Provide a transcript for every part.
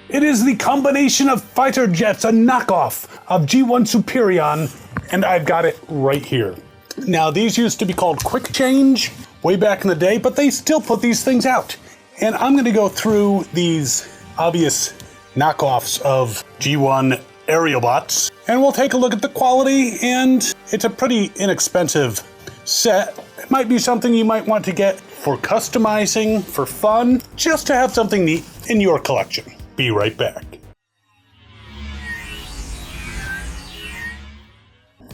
It is the combination of fighter jets, a knockoff of G1 Superion, and I've got it right here. Now, these used to be called Quick Change way back in the day, but they still put these things out. And I'm going to go through these obvious knockoffs of G1 Aerialbots, and we'll take a look at the quality, and it's a pretty inexpensive set. It might be something you might want to get for customizing, for fun, just to have something neat in your collection. Be right back.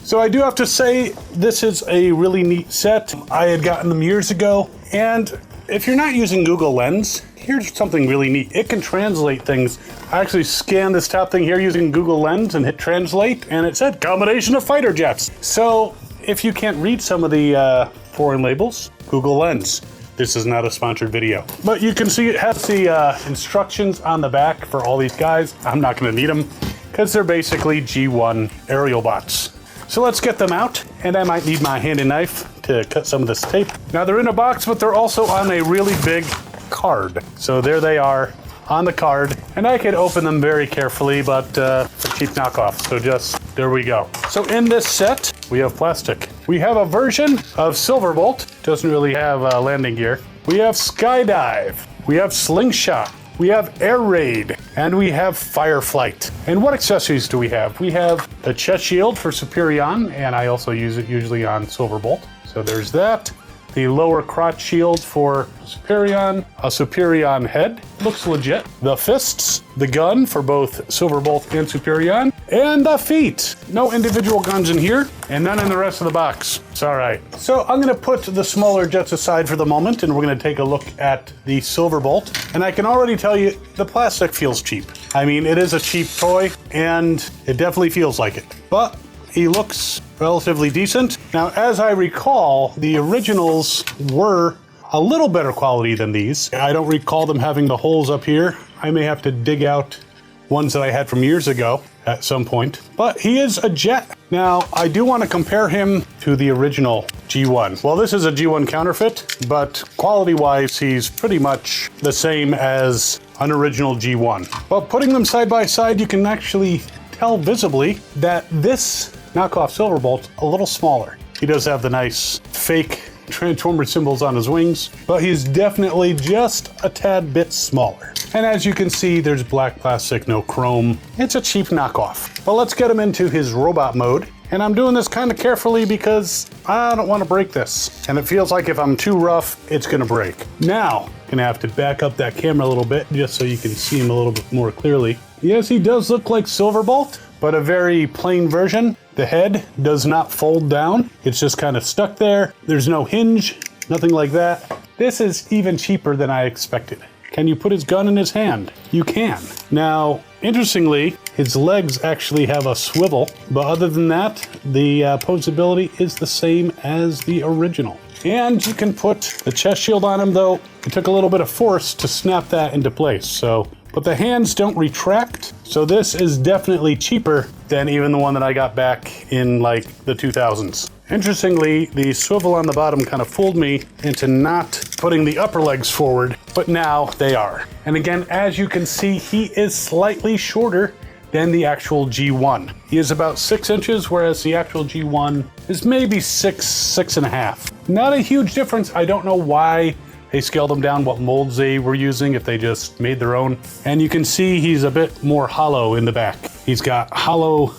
So I do have to say, this is a really neat set. I had gotten them years ago, and if you're not using Google Lens, here's something really neat. It can translate things. I actually scanned this top thing here using Google Lens and hit translate, and it said combination of fighter jets. So if you can't read some of the foreign labels, Google Lens. This is not a sponsored video. But you can see it has the instructions on the back for all these guys. I'm not gonna need them because they're basically G1 Aerialbots. So let's get them out, and I might need my handy knife to cut some of this tape. Now they're in a box, but they're also on a really big card. So there they are on the card, and I could open them very carefully, but it's a cheap knockoff, so just, there we go. So in this set, we have plastic. We have a version of Silverbolt, doesn't really have landing gear. We have Skydive, we have Slingshot, we have Air Raid, and we have Fireflight. And what accessories do we have? We have the chest shield for Superion, and I also use it usually on Silverbolt. So there's that. The lower crotch shield for Superion, a Superion head, looks legit. The fists, the gun for both Silverbolt and Superion, and the feet. No individual guns in here, and none in the rest of the box. It's all right. So I'm gonna put the smaller jets aside for the moment, and we're gonna take a look at the Silverbolt. And I can already tell you, the plastic feels cheap. I mean, it is a cheap toy, and it definitely feels like it. But he looks relatively decent. Now, as I recall, the originals were a little better quality than these. I don't recall them having the holes up here. I may have to dig out ones that I had from years ago at some point. But he is a jet. Now, I do want to compare him to the original G1. Well, this is a G1 counterfeit, but quality-wise, he's pretty much the same as an original G1. But putting them side by side, you can actually tell visibly that this knockoff Silverbolt a little smaller. He does have the nice fake Transformer symbols on his wings, but he's definitely just a tad bit smaller. And as you can see, there's black plastic, no chrome. It's a cheap knockoff. But let's get him into his robot mode. And I'm doing this kind of carefully because I don't want to break this. And it feels like if I'm too rough, it's gonna break. Now, gonna have to back up that camera a little bit just so you can see him a little bit more clearly. Yes, he does look like Silverbolt, but a very plain version. The head does not fold down. It's just kind of stuck there. There's no hinge, nothing like that. This is even cheaper than I expected. Can you put his gun in his hand? You can. Now, interestingly, his legs actually have a swivel, but other than that, the posability is the same as the original. And you can put the chest shield on him, though it took a little bit of force to snap that into place. So, but the hands don't retract, so this is definitely cheaper than even the one that I got back in like the 2000s. Interestingly, the swivel on the bottom kind of fooled me into not putting the upper legs forward, but now they are. And again, as you can see, he is slightly shorter than the actual G1. He is about 6 inches, whereas the actual G1 is maybe 6.5. Not a huge difference. I don't know why they scaled them down, what molds they were using, if they just made their own. And you can see he's a bit more hollow in the back. He's got hollow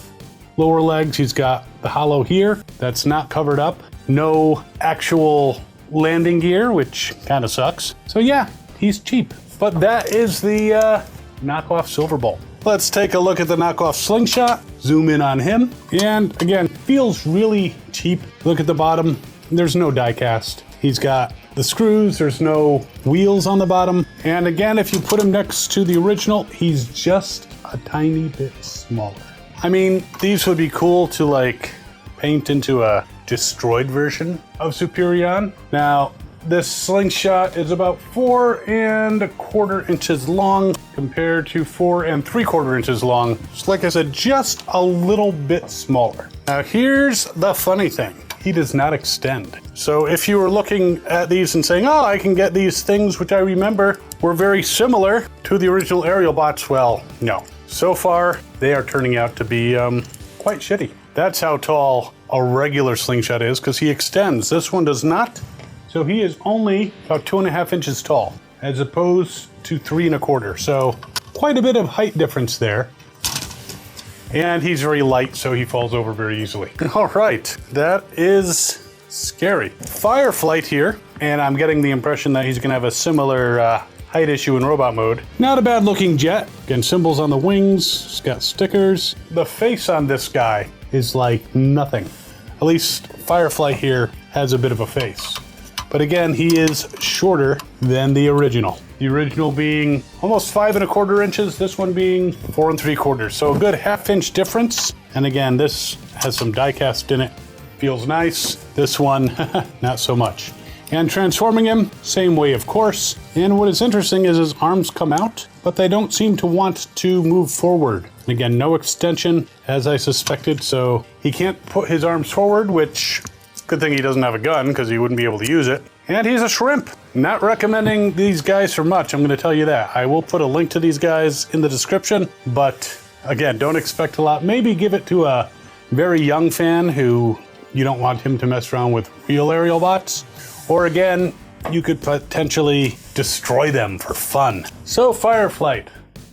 lower legs. He's got the hollow here that's not covered up. No actual landing gear, which kind of sucks. So yeah, he's cheap. But that is the knockoff Silverbolt. Let's take a look at the knockoff Slingshot. Zoom in on him. And again, feels really cheap. Look at the bottom. There's no die cast. He's got the screws, there's no wheels on the bottom. And again, if you put him next to the original, he's just a tiny bit smaller. I mean, these would be cool to like paint into a destroyed version of Superion. Now, this Slingshot is about 4¼ inches long compared to 4¾ inches long. So like I said, just a little bit smaller. Now here's the funny thing. He does not extend. So if you were looking at these and saying, oh, I can get these things, which I remember were very similar to the original Aerialbots, well, no. So far, they are turning out to be quite shitty. That's how tall a regular Slingshot is, because he extends. This one does not. So he is only about 2.5 inches tall, as opposed to 3 1/4. So quite a bit of height difference there. And he's very light, so he falls over very easily. All right, that is scary. Fireflight here, and I'm getting the impression that he's gonna have a similar height issue in robot mode. Not a bad looking jet. Again, symbols on the wings, it's got stickers. The face on this guy is like nothing. At least Fireflight here has a bit of a face. But again, he is shorter than the original. The original being almost 5 1/4 inches, this one being 4 3/4. So a good 1/2 inch difference. And again, this has some die cast in it. Feels nice. This one, not so much. And transforming him, same way of course. And what is interesting is his arms come out, but they don't seem to want to move forward. Again, no extension, as I suspected, so he can't put his arms forward, which, good thing he doesn't have a gun, because he wouldn't be able to use it. And he's a shrimp. Not recommending these guys for much, I'm gonna tell you that. I will put a link to these guys in the description, but again, don't expect a lot. Maybe give it to a very young fan who you don't want him to mess around with real Aerialbots. Or again, you could potentially destroy them for fun. So Fireflight,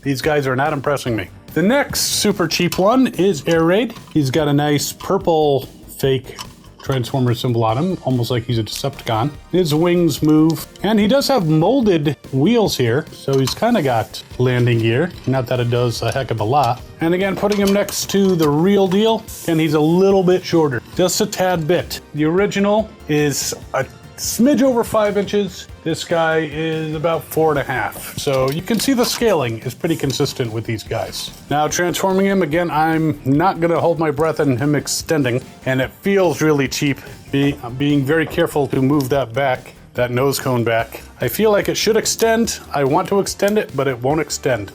these guys are not impressing me. The next super cheap one is Air Raid. He's got a nice purple fake Transformer symbol on him, almost like he's a Decepticon. His wings move, and he does have molded wheels here, so he's kind of got landing gear. Not that it does a heck of a lot. And again, putting him next to the real deal, and he's a little bit shorter, just a tad bit. The original is a smidge over 5 inches. This guy is about 4 1/2. So you can see the scaling is pretty consistent with these guys. Now transforming him, again, I'm not gonna hold my breath in him extending, and it feels really cheap. Being very careful to move that back, that nose cone back. I feel like it should extend. I want to extend it, but it won't extend.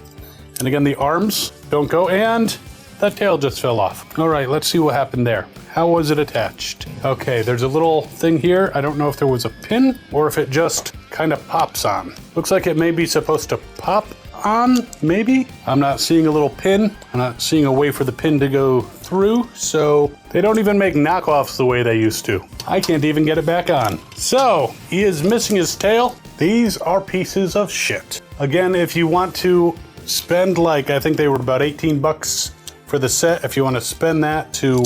And again, the arms don't go, and that tail just fell off. All right, let's see what happened there. How was it attached? Okay, there's a little thing here. I don't know if there was a pin or if it just kind of pops on. Looks like it may be supposed to pop on, maybe? I'm not seeing a little pin. I'm not seeing a way for the pin to go through, so they don't even make knockoffs the way they used to. I can't even get it back on. So, he is missing his tail. These are pieces of shit. Again, if you want to spend like, I think they were about 18 bucks for the set, if you want to spend that to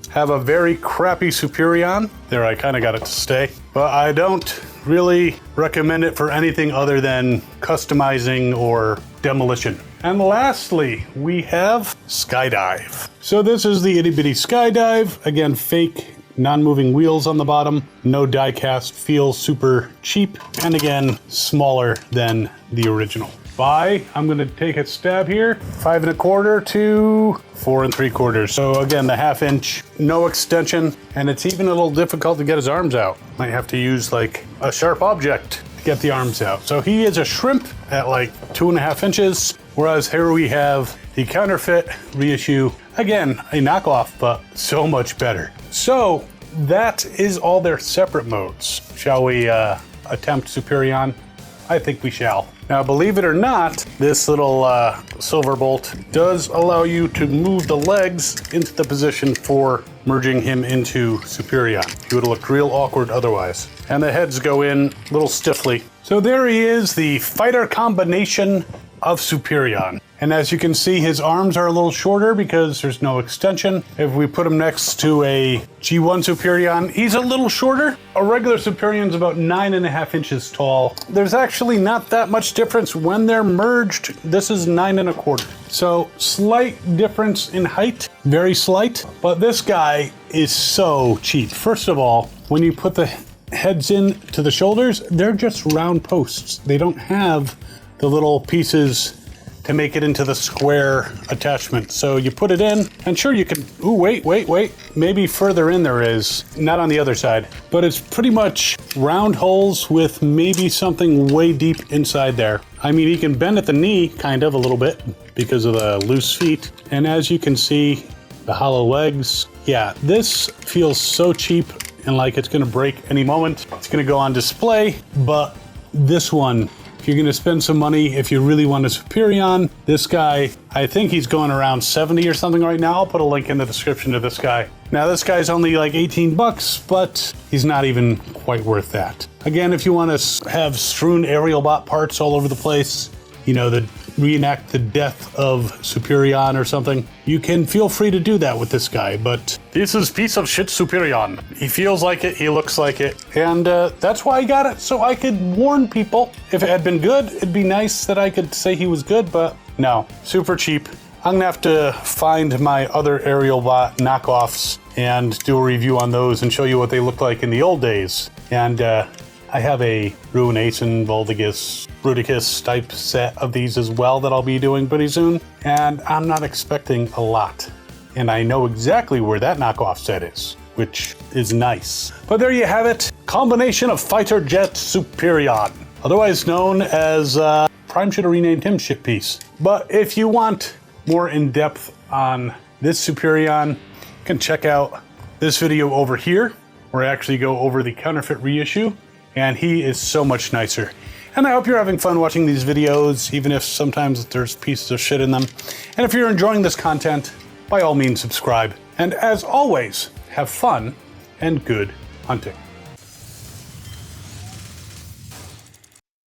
have a very crappy Superion. There, I kind of got it to stay. But I don't really recommend it for anything other than customizing or demolition. And lastly, we have Skydive. So this is the itty bitty Skydive. Again, fake non-moving wheels on the bottom, no die cast, feels super cheap, and again, smaller than the original. I'm gonna take a stab here, 5 1/4 to 4 3/4. So again, the 1/2 inch, no extension, and it's even a little difficult to get his arms out. Might have to use like a sharp object to get the arms out. So he is a shrimp at like 2 1/2 inches, whereas here we have the counterfeit reissue. Again, a knockoff, but so much better. So that is all their separate modes. Shall we attempt Superion? I think we shall. Now, believe it or not, this little Silverbolt does allow you to move the legs into the position for merging him into Superion. He would have looked real awkward otherwise. And the heads go in a little stiffly. So there he is, the fighter combination of Superion. And as you can see, his arms are a little shorter because there's no extension. If we put him next to a G1 Superion, he's a little shorter. A regular Superion's about 9 1/2 inches tall. There's actually not that much difference when they're merged. This is 9 1/4. So slight difference in height, very slight, but this guy is so cheap. First of all, when you put the heads in to the shoulders, they're just round posts. They don't have the little pieces to make it into the square attachment. So you put it in, and sure you can, ooh, wait. Maybe further in there is, not on the other side, but it's pretty much round holes with maybe something way deep inside there. I mean, you can bend at the knee, kind of, a little bit, because of the loose feet. And as you can see, the hollow legs. Yeah, this feels so cheap and like it's gonna break any moment. It's gonna go on display, but this one if you're gonna spend some money, if you really want a Superion, this guy, I think he's going around 70 or something right now. I'll put a link in the description to this guy. Now this guy's only like 18 bucks, but he's not even quite worth that. Again, if you want to have strewn Aerialbot parts all over the place, you know, the reenact the death of Superion or something, you can feel free to do that with this guy, but this is piece of shit Superion. He feels like it, he looks like it, and that's why I got it, so I could warn people. If it had been good, it'd be nice that I could say he was good, but no, super cheap. I'm gonna have to find my other Aerialbot knockoffs and do a review on those and show you what they looked like in the old days. And I have a Ruination, Voltigus, Bruticus type set of these as well that I'll be doing pretty soon. And I'm not expecting a lot. And I know exactly where that knockoff set is, which is nice. But there you have it. Combination of fighter jet Superion, otherwise known as, Prime should have renamed him Shit Piece. But if you want more in-depth on this Superion, you can check out this video over here, where I actually go over the counterfeit reissue. And he is so much nicer. And I hope you're having fun watching these videos, even if sometimes there's pieces of shit in them. And if you're enjoying this content, by all means subscribe. And as always, have fun and good hunting.